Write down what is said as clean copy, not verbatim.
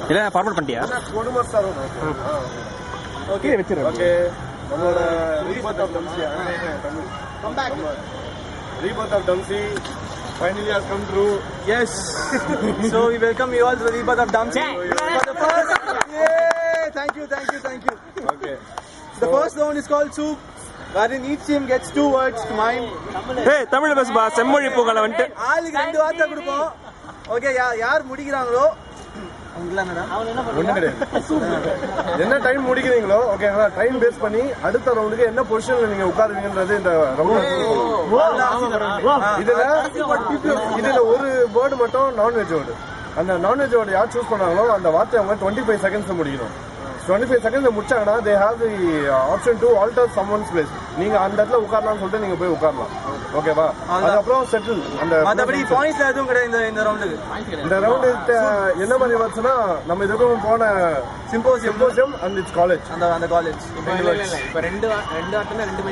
இல்ல ஃபார்வர்ட் பண்ணிட்டியா? கொடுமா சார். ஓகே வெச்சிரு. ஓகே நம்மளோட rebirth of Dempsey. Come back. Rebirth of Dempsey finally has come true. Yes. So we welcome you all to the rebirth of Dempsey. For the first, yay! Thank you. Okay. The first round is called Soup, wherein each team gets 2 words to mime. Hey, தமிழ்ல பேசுபா. செம்மொழி பூக்கள வந்து ஆளுக்கு 2 வார்த்தை கொடுப்போம். Okay, யார் முடிக்கிறாங்களோ என்ன time முடிக்கிறீங்களோ ஓகேங்களா, time base பண்ணி அடுத்த ரவுண்டுக்கு என்ன பொசிஷன்ல நீங்க உட்காருவீங்கன்றது இந்த ரவுண்ட். இதுல ஒரு வேர்டு மட்டும் நான்வெஜ் வேர்டு. அந்த நான்வெஜ் வேர்டு யார் சூஸ் பண்ணாங்களோ அந்த வார்த்தை அவங்க 25 செகண்ட்ஸ்ல முடிக்கணும். 25 செகண்ட்ல முடிச்சாங்கன்னா they have the option to alter someone's place. நீங்க அந்த இடத்துல உட்காரலாம்னு சொல்லிட்டு நீங்க போய் உட்காரலாம். ஓகேவா? அதுக்கப்புறம் செட்டில். அந்த மத்தபடி பாயிண்ட்ஸ் எதுவும் கிடையாது இந்த ரவுண்டுக்கு. இந்த ரவுண்டு என்ன மாதிரி வருதுன்னா நம்ம இதுக்கும் போன சிம்போசியம் அண்ட் இட்ஸ் காலேஜ். அந்த காலேஜ் இப்ப 2 ஆட்டம்னா 2